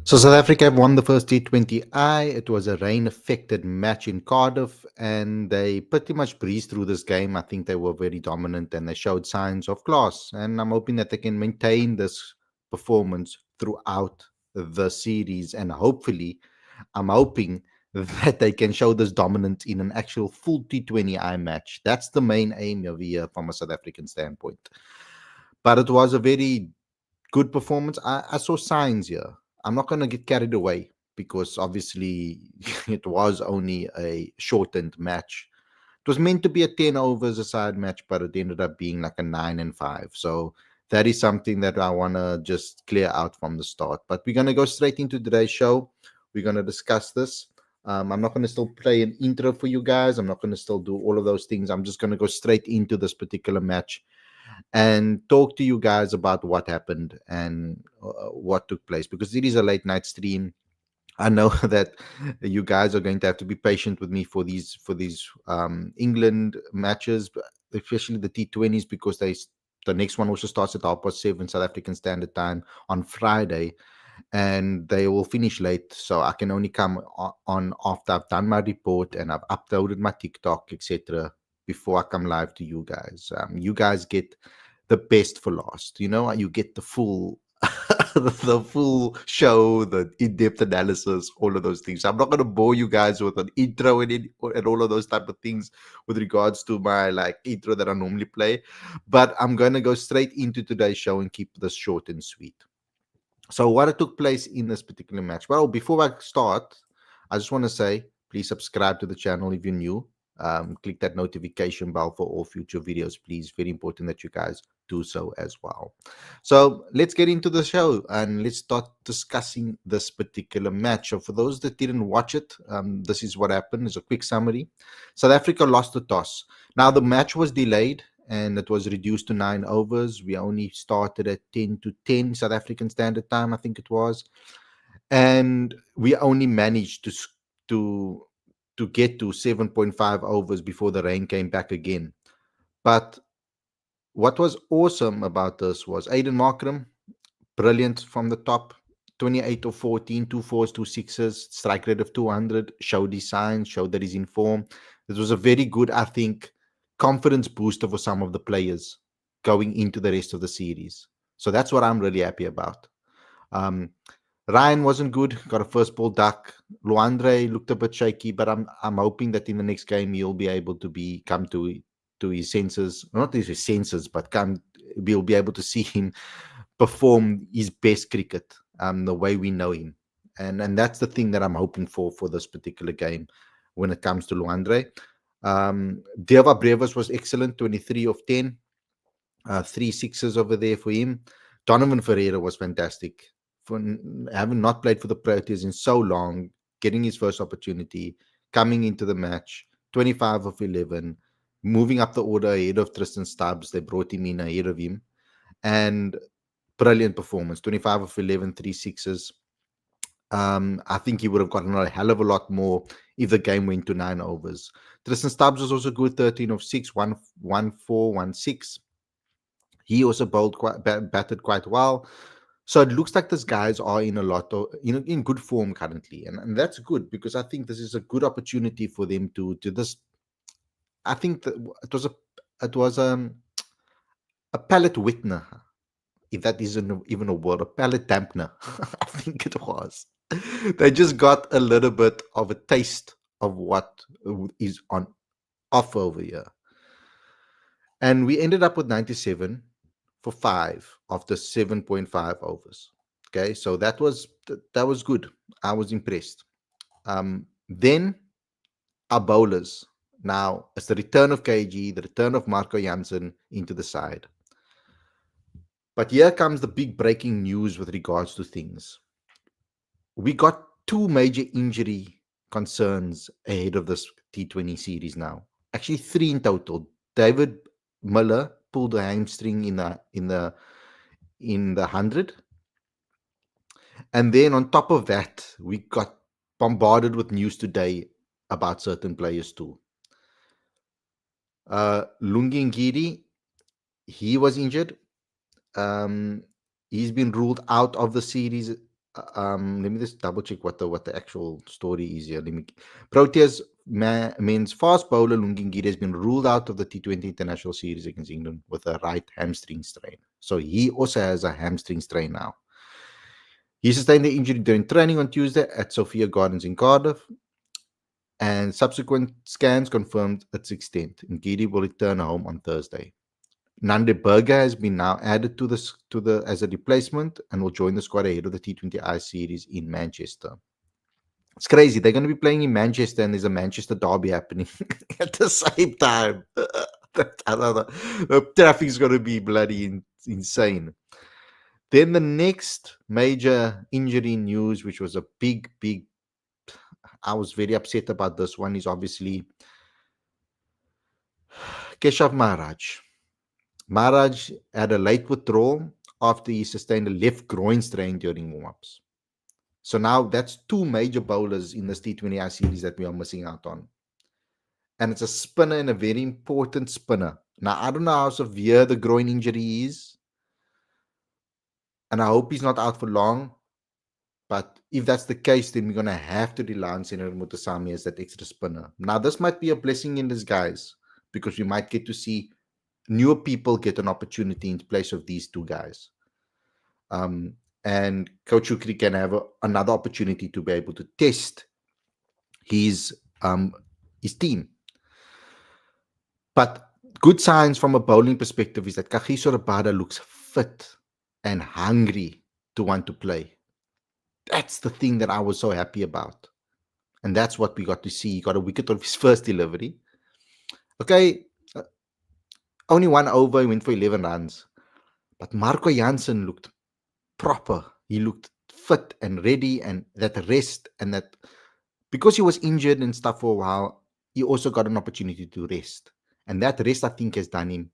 So South Africa won the first T20I. It was a rain-affected match in Cardiff, and they pretty much breezed through this game. I think they were very dominant, and they showed signs of class. And I'm hoping that they can maintain this performance throughout the series. And hopefully, I'm hoping that they can show this dominance in an actual full T20I match. That's the main aim of the year from a South African standpoint. But it was a very good performance. I saw signs here. I'm not going to get carried away because obviously it was only a shortened match. It was meant to be a 10 overs a side match, but it ended up being like a 9-5. So that is something that I want to just clear out from the start. But we're going to go straight into today's show. We're going to discuss this. I'm not going to still play an intro for you guys. I'm not going to still do all of those things. I'm just going to go straight into this particular match and talk to you guys about what happened and what took place because it is a late night stream. I know that you guys are going to have to be patient with me for these England matches, especially the T20s, because the next one also starts at 7:30 South African Standard Time on Friday, and they will finish late. So I can only come on after I've done my report and I've uploaded my TikTok, etc., before I come live to you guys. You guys get the best for last. You know, you get the full the full show, the in-depth analysis, all of those things. I'm not going to bore you guys with an intro and all of those type of things with regards to my like intro that I normally play, but I'm going to go straight into today's show and keep this short and sweet. So what took place in this particular match? Well, before I start, I just want to say, please subscribe to the channel if you're new. Click that notification bell for all future videos, please. Very important that you guys do so as well. So let's get into the show and let's start discussing this particular match. So for those that didn't watch it, this is what happened. It's a quick summary. South Africa lost the toss. Now the match was delayed and it was reduced to 9 overs. We only started at 10 to 10 South African Standard Time, I think it was, and we only managed to to get to 7.5 overs before the rain came back again. But what was awesome about this was Aiden Markram, brilliant from the top. 28 of 14, two fours, two sixes, strike rate of 200, showed his signs, showed that he's in form. It was a very good, I think, confidence booster for some of the players going into the rest of the series. So that's what I'm really happy about. Um, Ryan wasn't good, got a first ball duck. Luandre looked a bit shaky, but I'm hoping that in the next game he'll be able to come to his senses, not his senses, but we'll be able to see him perform his best cricket, the way we know him, and that's the thing that I'm hoping for this particular game when it comes to Luandre. Deva Brevis was excellent, 23 of 10, three sixes over there for him. Donovan Ferreira was fantastic. For having not played for the Proteas in so long, getting his first opportunity, coming into the match, 25 of 11, moving up the order ahead of Tristan Stubbs. They brought him in ahead of him. And brilliant performance, 25 of 11, three sixes. I think he would have gotten a hell of a lot more if the game went to 9 overs. Tristan Stubbs was also good, 13 of 6, 1-4, 1-6. He also batted quite well. So it looks like these guys are in a lot of in good form currently, and that's good because I think this is a good opportunity for them to this. I think that it was a palate witner, if that isn't even a word, a palate dampener. I think it was. They just got a little bit of a taste of what is on offer over here. And we ended up with 97 for 5 of the 7.5 overs. Okay, so that was good. I was impressed. Then our bowlers. Now it's the return of KG, the return of Marco Jansen into the side. But here comes the big breaking news with regards to things. We got two major injury concerns ahead of this T20 series now. Actually, three in total. David Miller pulled a hamstring in the 100, and then on top of that, we got bombarded with news today about certain players too. Lungi Ngidi, he was injured. He's been ruled out of the series Let me just double check what the actual story is here. Let me. Proteas men's fast bowler Lungingiri has been ruled out of the T20 international series against England with a right hamstring strain. So he also has a hamstring strain now. He sustained the injury during training on Tuesday at Sophia Gardens in Cardiff, and subsequent scans confirmed its extent. Ngidi will return home on Thursday. Nande Berger has been now added to the as a replacement and will join the squad ahead of the T20I series in Manchester. It's crazy. They're going to be playing in Manchester, and there's a Manchester derby happening at the same time. I don't know. The traffic's going to be bloody insane. Then the next major injury news, which was a big, I was very upset about this one, is obviously Keshav Maharaj. Maharaj had a late withdrawal after he sustained a left groin strain during warm-ups. So now that's two major bowlers in this T20I series that we are missing out on. And it's a spinner and a very important spinner. Now, I don't know how severe the groin injury is, and I hope he's not out for long. But if that's the case, then we're going to have to rely on Senator Mutasami as that extra spinner. Now, this might be a blessing in disguise because we might get to see newer people get an opportunity in place of these two guys. And Coach Shukri can have another opportunity to be able to test his team. But good signs from a bowling perspective is that Kagiso Rabada looks fit and hungry to want to play. That's the thing that I was so happy about. And that's what we got to see. He got a wicket on his first delivery. Okay, only one over, he went for 11 runs. But Marco Jansen looked proper. He looked fit and ready, and that rest, and that because he was injured and stuff for a while, he also got an opportunity to rest. And that rest, I think, has done him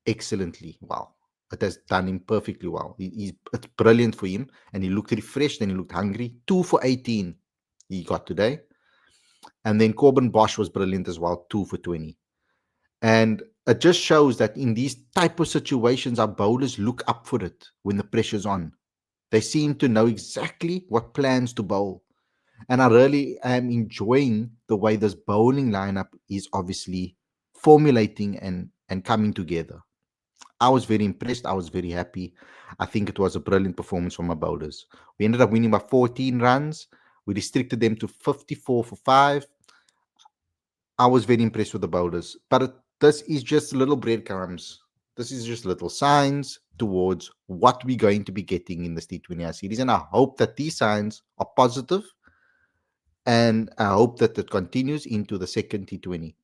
excellently well. It has done him perfectly well. It's brilliant for him, and he looked refreshed and he looked hungry. 2 for 18 he got today. And then Corbin Bosch was brilliant as well, 2 for 20. And it just shows that in these type of situations, our bowlers look up for it when the pressure's on. They seem to know exactly what plans to bowl. And I really am enjoying the way this bowling lineup is obviously formulating and coming together. I was very impressed. I was very happy. I think it was a brilliant performance from our bowlers. We ended up winning by 14 runs. We restricted them to 54 for 5. I was very impressed with the bowlers. But this is just little breadcrumbs. This is just little signs towards what we're going to be getting in this T20I series. And I hope that these signs are positive, and I hope that it continues into the second T20.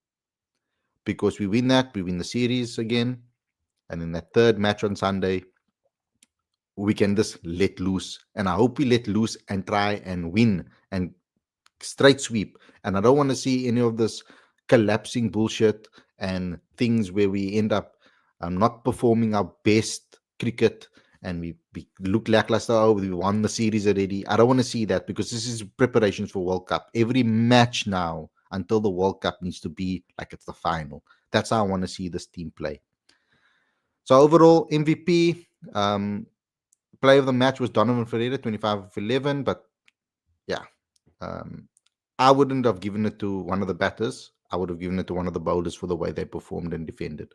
Because we win that, we win the series again. And in that third match on Sunday, we can just let loose. And I hope we let loose and try and win and straight sweep. And I don't want to see any of this collapsing bullshit and things where we end up not performing our best cricket and we look lackluster. Oh, we won the series already. I don't want to see that because this is preparations for World Cup. Every match now until the World Cup needs to be like it's the final. That's how I want to see this team play. So overall, MVP, play of the match was Donovan Ferreira, 25 of 11. But yeah, I wouldn't have given it to one of the batters. I would have given it to one of the bowlers for the way they performed and defended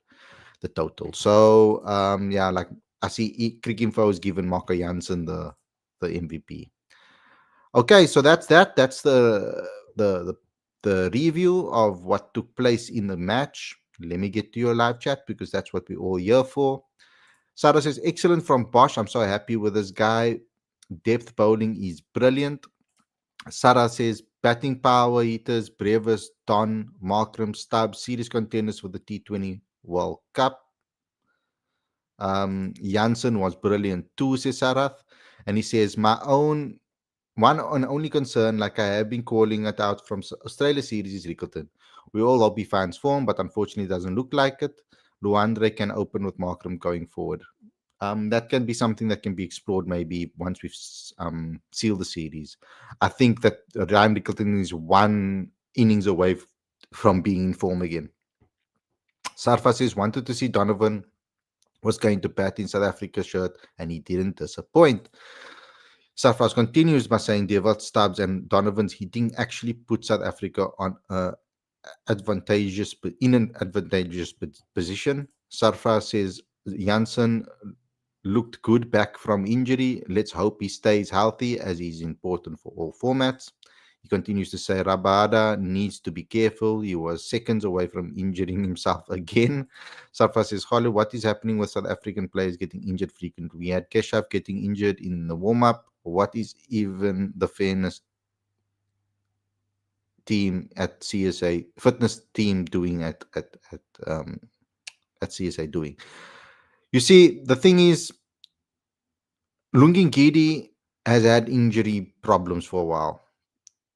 the total. So yeah, like I see Cricinfo has given Marco Jansen the MVP. Okay, so that's that. That's the review of what took place in the match. Let me get to your live chat because that's what we're all here for. Sarah says, excellent from Bosch. I'm so happy with this guy. Depth bowling is brilliant. Sarah says, batting power hitters, Brevis, Don, Markram, Stubbs, serious contenders for the T20 World Cup. Janssen was brilliant too, says Sarath. And he says, my own one and only concern, like I have been calling it out from Australia series, is Rickleton. We all lobby fans for him, but unfortunately it doesn't look like it. Luandre can open with Markram going forward. That can be something that can be explored maybe once we've sealed the series. I think that Ryan Rickleton is one innings away from being in form again. Sarfa says, wanted to see Donovan was going to bat in South Africa shirt and he didn't disappoint. Sarfraz continues by saying Dewald, Stubbs, and Donovan's hitting actually put South Africa on an advantageous position. Sarfraz says Janssen looked good back from injury. Let's hope he stays healthy as he's important for all formats. He continues to say Rabada needs to be careful. He was seconds away from injuring himself again. Sarfa says, Khalid, what is happening with South African players getting injured frequently? We had Keshav getting injured in the warm up. What is even the fairness team at CSA, fitness team doing at CSA doing? You see, the thing is, Lungin Gidi has had injury problems for a while.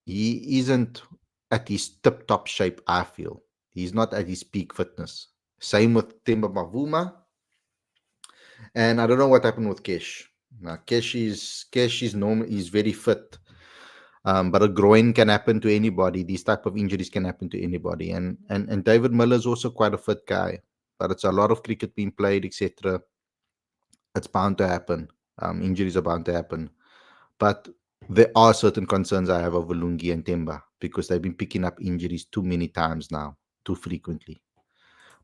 He isn't at his tip top shape, I feel. He's not at his peak fitness. Same with Timba Mavuma. And I don't know what happened with Kesh. Now, Kesh is normal. He's very fit, but a groin can happen to anybody. These type of injuries can happen to anybody. And David Miller is also quite a fit guy, but it's a lot of cricket being played, etc. It's bound to happen. Injuries are bound to happen. But there are certain concerns I have over Lungi and Temba because they've been picking up injuries too many times now, too frequently.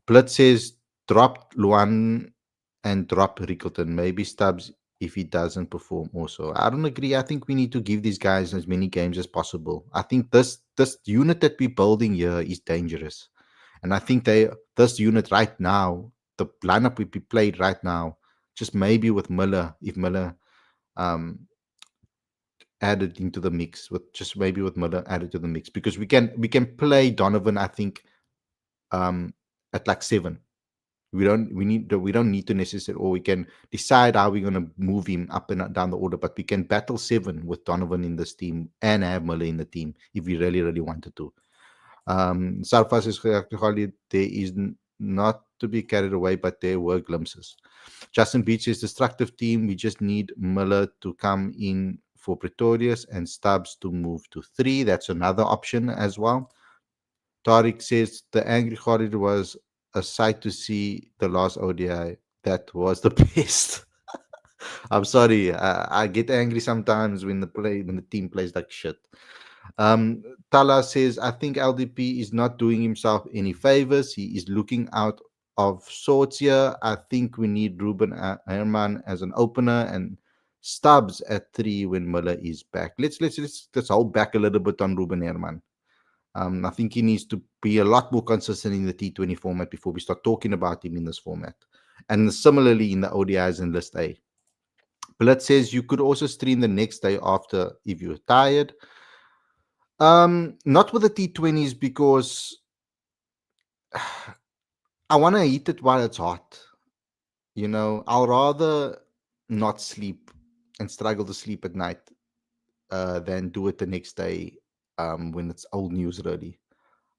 Blood says drop Luan and drop Rickleton. Maybe Stubbs if he doesn't perform also. I don't agree. I think we need to give these guys as many games as possible. I think this unit that we're building here is dangerous. And I think this unit right now, the lineup we played right now, just maybe with Miller, if Miller um added into the mix with just maybe with Miller added to the mix because we can play Donovan, I think, at like 7. We don't need to necessarily, or we can decide how we're going to move him up and down the order, but we can battle 7 with Donovan in this team and have Miller in the team if we really really wanted to. Sarfas is Khalid, there is not to be carried away, but there were glimpses. Justin Beach is destructive team. We just need Miller to come in for Pretorius and Stubbs to move to 3. That's another option as well. Tariq says the angry Khalid was a sight to see the last ODI. That was the best. I'm sorry. I get angry sometimes when the team plays like shit. Um, Tala says, I think LDP is not doing himself any favors. He is looking out of sorts here. I think we need Ruben Herman as an opener and Stubbs at 3 when Miller is back. Let's hold back a little bit on Ruben Herman. I think he needs to be a lot more consistent in the T20 format before we start talking about him in this format. And similarly in the ODIs and List A. Blood says you could also stream the next day after if you're tired. Not with the T20s because I want to eat it while it's hot. I'll rather not sleep and struggle to sleep at night than do it the next day when it's old news already.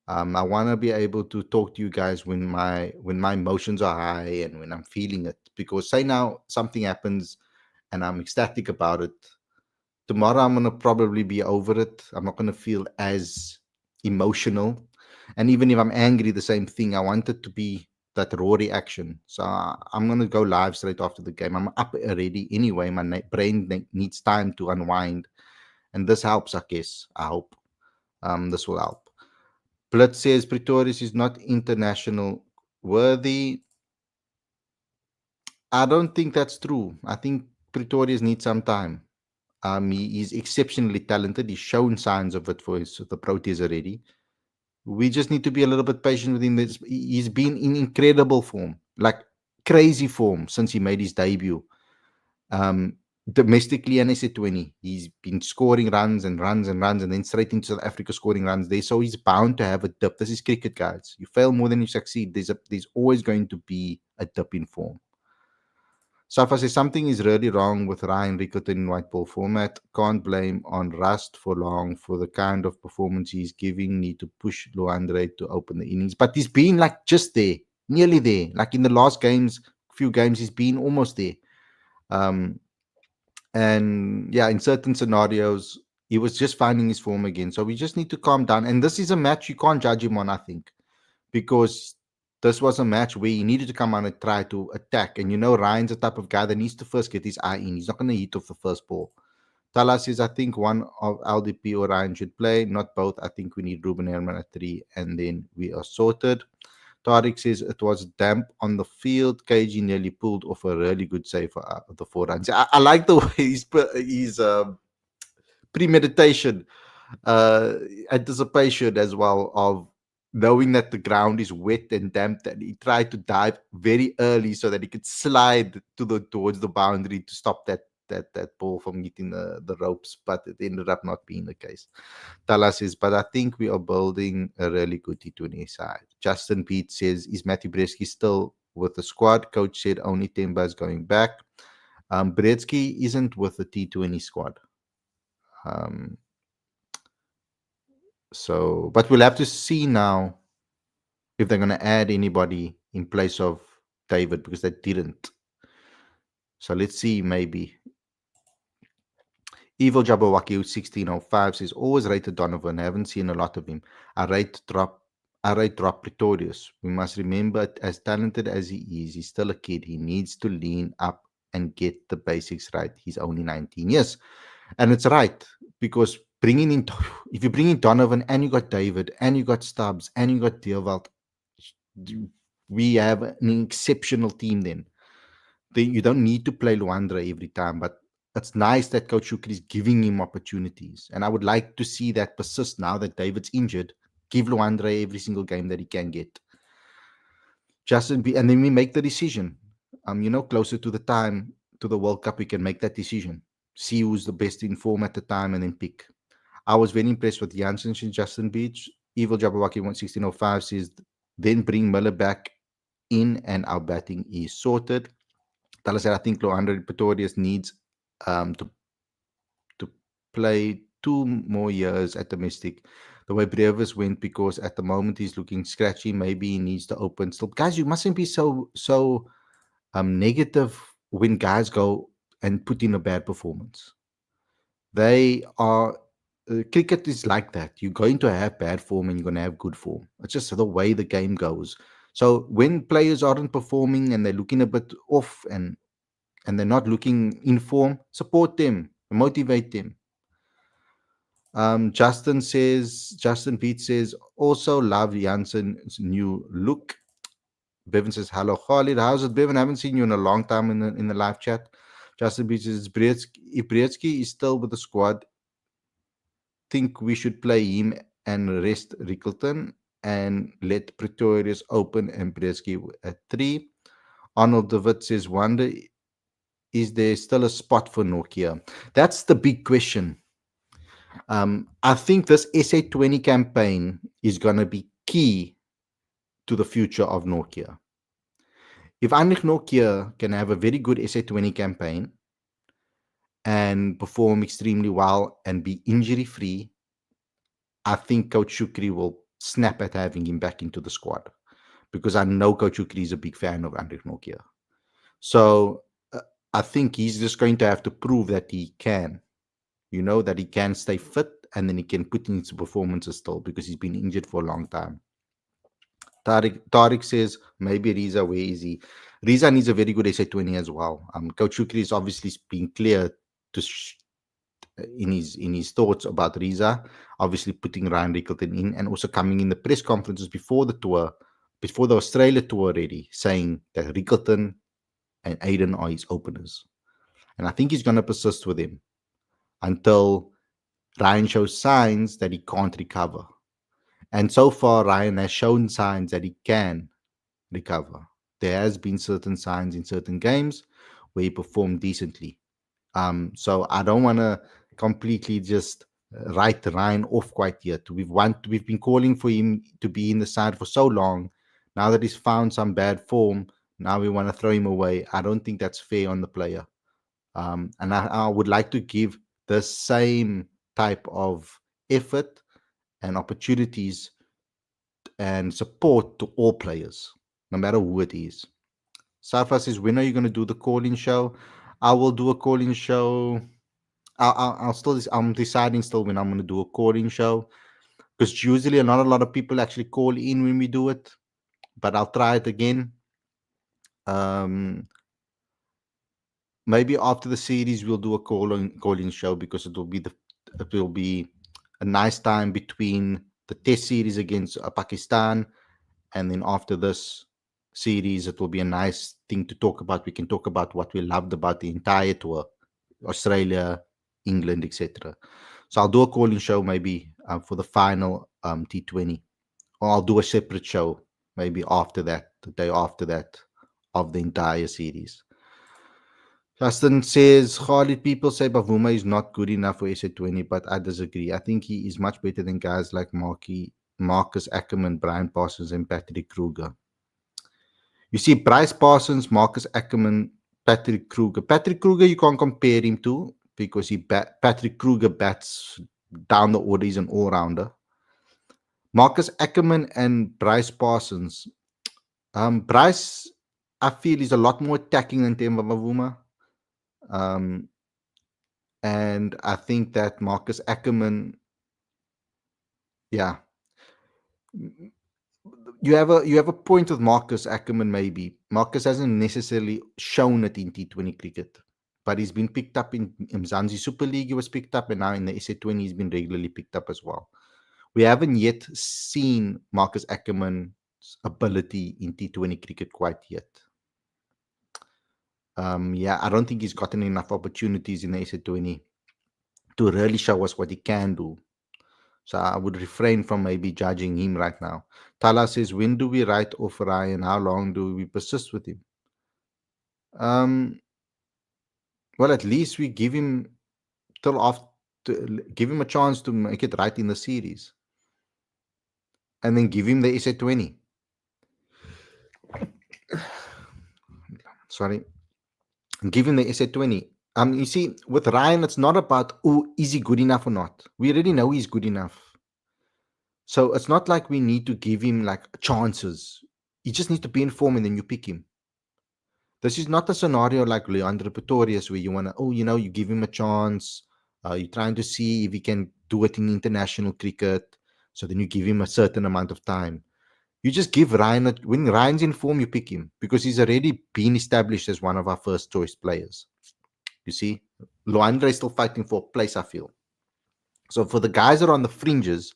I want to be able to talk to you guys when my emotions are high and when I'm feeling it. Because say now something happens and I'm ecstatic about it. Tomorrow I'm gonna probably be over it. I'm not gonna feel as emotional. And even if I'm angry, the same thing. I want it to be that raw reaction. So I'm gonna go live straight after the game. I'm up already anyway. My brain needs time to unwind, and this helps. I guess. I hope this will help. Blood says Pretorius is not international worthy. I don't think that's true. I think Pretorius needs some time. He is exceptionally talented. He's shown signs of it for the Proteas already. We just need to be a little bit patient with him. He's been in incredible form, like crazy form since he made his debut. Domestically and SA20, he's been scoring runs and runs and runs and then straight into South Africa scoring runs there. So he's bound to have a dip. This is cricket, guys. You fail more than you succeed. There's always going to be a dip in form. Safa says something is really wrong with Ryan Rickleton in white ball format. Can't blame on Rust for long for the kind of performance he's giving. Need to push Luandre to open the innings. But he's been like just there, nearly there. Like in the last few games, he's been almost there. And yeah, in certain scenarios, he was just finding his form again. So we just need to calm down. And this is a match you can't judge him on, I think, because this was a match where he needed to come on and try to attack. And Ryan's the type of guy that needs to first get his eye in. He's not going to hit off the first ball. Tala says, I think one of LDP or Ryan should play, not both. I think we need Ruben Herman at 3, and then we are sorted. Tariq says it was damp on the field. KG nearly pulled off a really good save for the 4 runs. I like the way he's premeditation, uh, anticipation as well of knowing that the ground is wet and damp. That he tried to dive very early so that he could slide towards the boundary to stop that ball from hitting the ropes, but it ended up not being the case. Talas says, but I think we are building a really good T20 side. Justin Pete says, is Matthew Bresky still with the squad? Coach said only Temba is going back. Bretsky isn't with the T20 squad. Um, but we'll have to see now if they're going to add anybody in place of David because they didn't. So let's see, maybe. Evil Jabberwocky 1605 says, always rated Donovan. Haven't seen a lot of him. I rate drop Pretorius. We must remember, as talented as he is, he's still a kid. He needs to lean up and get the basics right. He's only 19 years. And it's right, because if you bring in Donovan and you got David and you got Stubbs and you got Deerwald, we have an exceptional team then. You don't need to play Luandra every time, but it's nice that Coach Shukri is giving him opportunities. And I would like to see that persist now that David's injured. Give Luandra every single game that he can get. And then we make the decision. Closer to the time, to the World Cup, we can make that decision. See who's the best in form at the time and then pick. I was very impressed with Janssen and Justin Beach. Evil Jabberwocky 1605 says, then bring Miller back in and our batting is sorted. Tala said, I think Luandra Pretorius needs to play 2 more years at domestic. The way Brevis went, because at the moment he's looking scratchy. Maybe he needs to open still. Guys, you mustn't be so negative when guys go and put in a bad performance. They are cricket is like that. You're going to have bad form and you're going to have good form. It's just the way the game goes. So when players aren't performing and they're looking a bit off and they're not looking in form, support them, motivate them. Justin Pete says, also love Janssen's new look. Bevan says, hello, Khalid. How's it, Bevan? I haven't seen you in a long time in the live chat. Justin Pete says, if Brzezinski is still with the squad, think we should play him and rest Rickleton and let Pretorius open and Brzezinski at 3. Arnold David says, wonder, is there still a spot for Nokia? That's the big question. I think this SA20 campaign is going to be key to the future of Nokia. If Heinrich Nokia can have a very good SA20 campaign and perform extremely well and be injury-free, I think Coach Shukri will snap at having him back into the squad, because I know Coach Shukri is a big fan of Heinrich Nokia. So I think he's just going to have to prove that he can, that he can stay fit and then he can put in his performances still, because he's been injured for a long time. Tariq says, maybe Riza, where is he? Riza needs a very good SA20 as well. Coach Shukri is obviously being clear in his thoughts about Riza, obviously putting Ryan Rickleton in, and also coming in the press conferences before the tour, before the Australia tour already, saying that Rickleton and Aiden are his openers. And I think he's going to persist with him until Ryan shows signs that he can't recover. And so far, Ryan has shown signs that he can recover. There has been certain signs in certain games where he performed decently. So I don't want to completely just write Ryan off quite yet. We've been calling for him to be in the side for so long. Now that he's found some bad form, now we want to throw him away. I don't think that's fair on the player. And I would like to give the same type of effort and opportunities and support to all players, no matter who it is. Safa says, when are you going to do the call-in show? I will do a call-in show. I'm deciding still when I'm going to do a call-in show, because usually not a lot of people actually call in when we do it, but I'll try it again. maybe after the series we'll do a call-in show, because it will be a nice time between the test series against Pakistan, and then after this series it will be a nice thing to talk about. We can talk about what we loved about the entire tour, Australia, England, etc. So I'll do a call-in show maybe for the final T20, or I'll do a separate show maybe after that, the day after that, of the entire series. Justin says, Khalid, people say Bavuma is not good enough for SA20, but I disagree. I think he is much better than guys like Marcus Ackerman, Brian Parsons, and Patrick Kruger. You see, Bryce Parsons, Marcus Ackerman, Patrick Kruger. Patrick Kruger, you can't compare him to, because Patrick Kruger bats down the order. He's an all-rounder. Marcus Ackerman and Bryce Parsons. Bryce, I feel, is a lot more attacking than Temba Bavuma. And I think that Marcus Ackerman, yeah, you have a point with Marcus Ackerman. Maybe Marcus hasn't necessarily shown it in T20 cricket, but he's been picked up in Mzansi Super League. He was picked up, and now in the SA20 he's been regularly picked up as well. We haven't yet seen Marcus Ackerman's ability in T20 cricket quite yet. Yeah, I don't think he's gotten enough opportunities in the SA20 to really show us what he can do. So I would refrain from maybe judging him right now. Tala says, when do we write off Ryan? How long do we persist with him? Well, at least we give him till after, give him a chance to make it right in the series, and then give him the SA20. Sorry, give him the SA20. You see, with Ryan, it's not about, oh, is he good enough or not? We already know he's good enough. So it's not like we need to give him like chances. He just needs to be in form, and then you pick him. This is not a scenario like Leandro Pretorius where you want to, you give him a chance. You're trying to see if he can do it in international cricket. So then you give him a certain amount of time. You just give Ryan, when Ryan's in form, you pick him, because he's already been established as one of our first choice players. You see, Luandra is still fighting for a place, I feel. So for the guys that are on the fringes,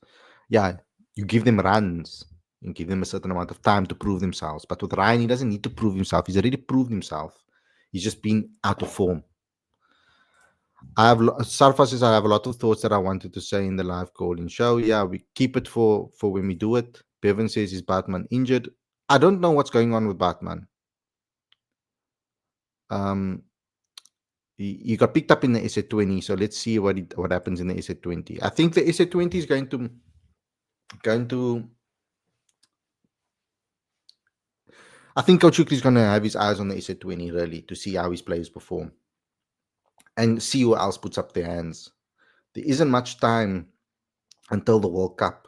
yeah, you give them runs and give them a certain amount of time to prove themselves. But with Ryan, he doesn't need to prove himself. He's already proved himself. He's just been out of form. Sarfa says, I have a lot of thoughts that I wanted to say in the live call-in show. Yeah, we keep it for when we do it. Bevan says, is Batman injured? I don't know what's going on with Batman. He got picked up in the SA20, so let's see what happens in the SA20. I think the SA20 is going to I think Coach Shukri is going to have his eyes on the SA20 really, to see how his players perform and see who else puts up their hands. There isn't much time until the World Cup.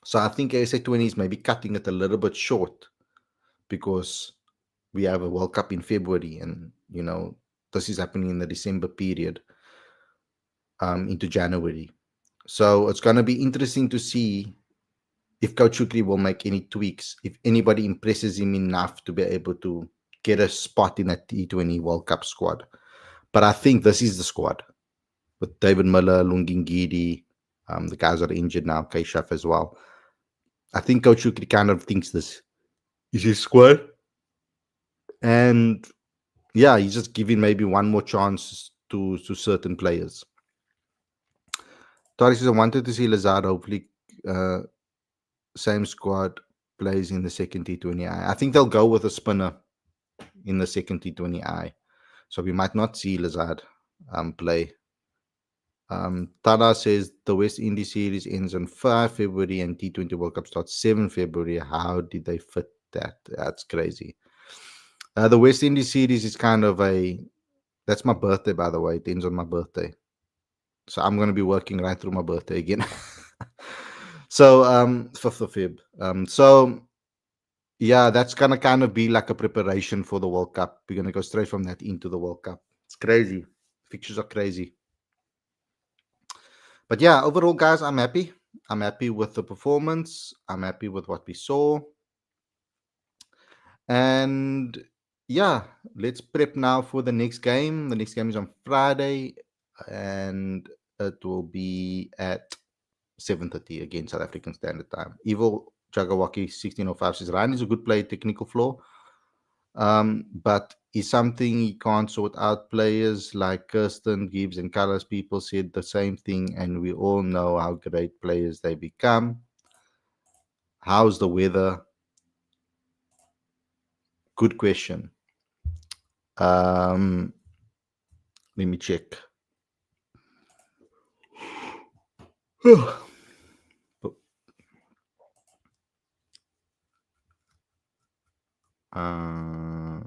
So I think SA20 is maybe cutting it a little bit short, because we have a World Cup in February, and this is happening in the December period into January. So it's going to be interesting to see if Coach Shukri will make any tweaks, if anybody impresses him enough to be able to get a spot in that T20 World Cup squad. But I think this is the squad with David Miller, Lungingidi, the guys that are injured now, Keshaf as well. I think Coach Shukri kind of thinks this is his squad. And yeah, he's just giving maybe one more chance to certain players. Tariq says, I wanted to see Lazard, hopefully same squad plays in the second T20I. I think they'll go with a spinner in the second T20I. So we might not see Lazard play. Tada says the West Indies series ends on 5 February and T20 World Cup starts 7 February. How did they fit that? That's crazy. The West Indies series is kind of that's my birthday, by the way. It ends on my birthday. So I'm going to be working right through my birthday again. So 5th of Feb. So yeah, that's going to kind of be like a preparation for the World Cup. We're going to go straight from that into the World Cup. It's crazy. Fixtures are crazy. But yeah, overall, guys, I'm happy. I'm happy with the performance. I'm happy with what we saw. And yeah, let's prep now for the next game. The next game is on Friday, and it will be at 7:30 again, South African Standard Time. Evil Jagawaki 1605 says Ryan is a good player, technical flaw, but is something he can't sort out. Players like Kirsten, Gibbs, and Carlos people said the same thing, and we all know how great players they become. How's the weather? Good question. Um, Let me check. uh,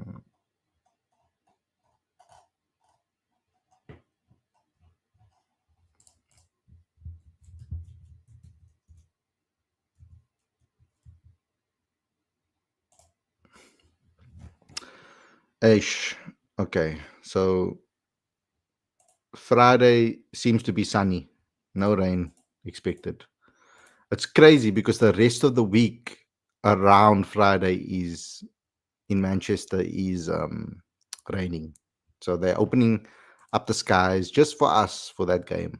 Ish. Okay, so Friday seems to be sunny, no rain expected. It's crazy because the rest of the week around Friday is in Manchester is raining. So they're opening up the skies just for us for that game.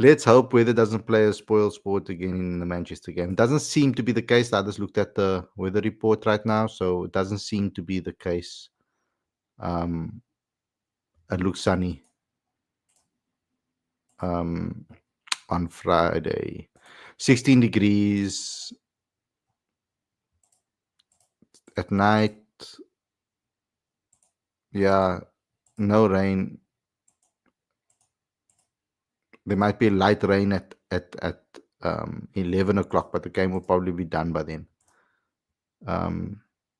Let's hope weather doesn't play a spoil sport again in the Manchester game. Doesn't seem to be the case. I just looked at the weather report right now, so it doesn't seem to be the case. Um, it looks sunny um, on Friday. 16 degrees at night. Yeah, no rain. There might be light rain at 11 o'clock, but the game will probably be done by then.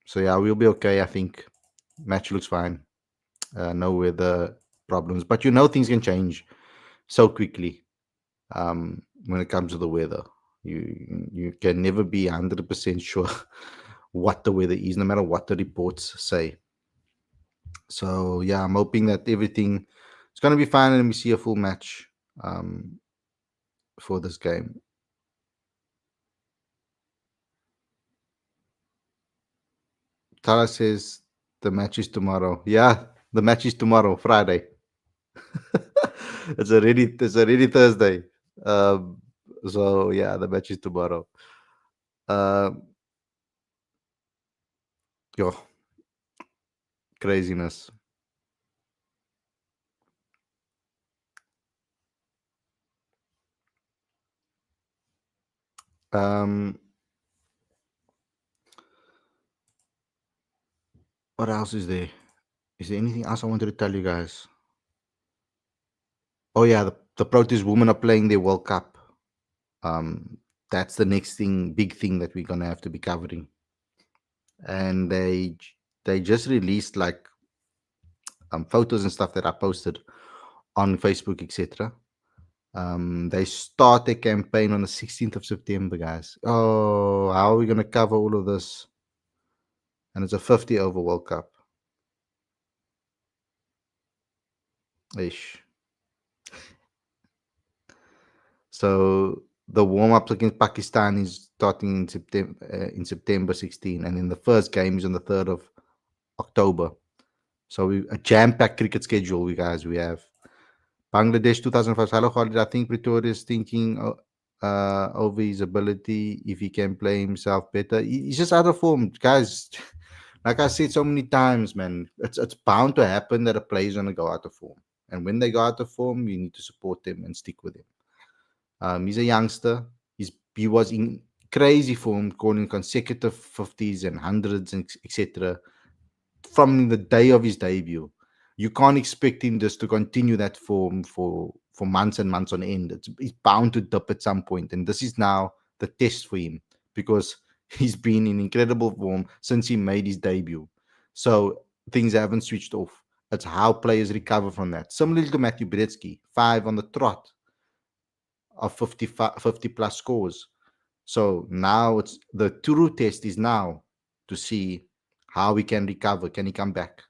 So yeah, we'll be okay. I think match looks fine. No weather problems, but things can change so quickly when it comes to the weather. You can never be 100% sure what the weather is, no matter what the reports say. So yeah, I'm hoping that everything is going to be fine and we see a full match um, for this game. Tara says the match is tomorrow. Yeah, the match is tomorrow, Friday. It's already Thursday. Um, so yeah, the match is tomorrow. Uh, yo, craziness. Um, what else is there? Is there anything else I wanted to tell you guys? Oh yeah, the Proteas women are playing their World Cup. Um, that's the next big thing that we're gonna have to be covering. And they just released like photos and stuff that I posted on Facebook, etc. They start their campaign on the 16th of September, guys. Oh, how are we gonna cover all of this? And it's a 50 over World Cup. Ish. So the warm ups against Pakistan is starting in September 16, and then the first game is on the 3rd of October. So a jam packed cricket schedule, we have. Bangladesh 2005. Hello, Khalid. I think Pretoria is thinking over his ability if he can play himself better. He's just out of form, guys. Like I said so many times, man, it's bound to happen that a player's gonna go out of form, and when they go out of form, you need to support them and stick with them. He's a youngster. He was in crazy form, calling consecutive 50s and hundreds and etc. from the day of his debut. You can't expect him just to continue that form for months and months on end. It's bound to dip at some point, and this is now the test for him because he's been in incredible form since he made his debut. So things haven't switched off. It's how players recover from that. Similarly to Matthew Bretsky, 5 on the trot of 50 plus scores. So now it's the true test is now to see how he can recover. Can he come back?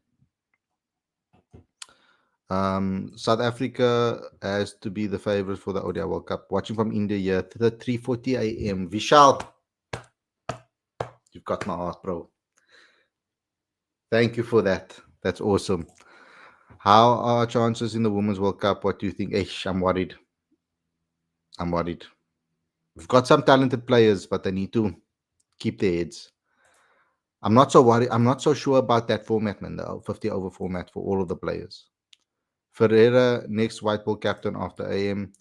South Africa has to be the favorite for the ODI World Cup. Watching from India here, 3:40 a.m. Vishal, You've got my heart, bro. Thank you for that. That's awesome. How are our chances in the Women's World Cup? What do you think? Ish, I'm worried. I'm worried. We've got some talented players, but they need to keep their heads. I'm not so worried. I'm not so sure about that format, man. The 50 over format for all of the players. Ferreira, next white ball captain after AM.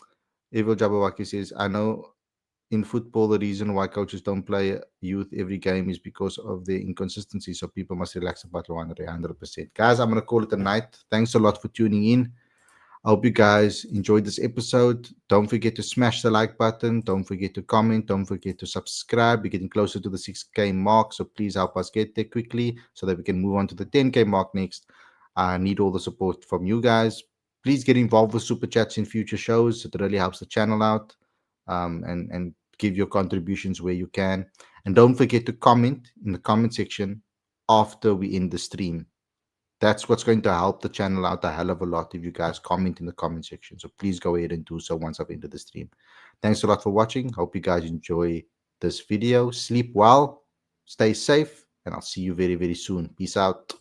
Evil Jabawaki says, I know in football, the reason why coaches don't play youth every game is because of the inconsistency. So people must relax about 100%. Guys, I'm going to call it a night. Thanks a lot for tuning in. I hope you guys enjoyed this episode. Don't forget to smash the like button. Don't forget to comment. Don't forget to subscribe. We're getting closer to the 6K mark. So please help us get there quickly so that we can move on to the 10K mark next. I need all the support from you guys. Please get involved with super chats in future shows. It really helps the channel out. And give your contributions where you can. And don't forget to comment in the comment section after we end the stream. That's what's going to help the channel out a hell of a lot if you guys comment in the comment section. So please go ahead and do so once I've ended the stream. Thanks a lot for watching. Hope you guys enjoy this video. Sleep well, stay safe, and I'll see you very, very soon. Peace out.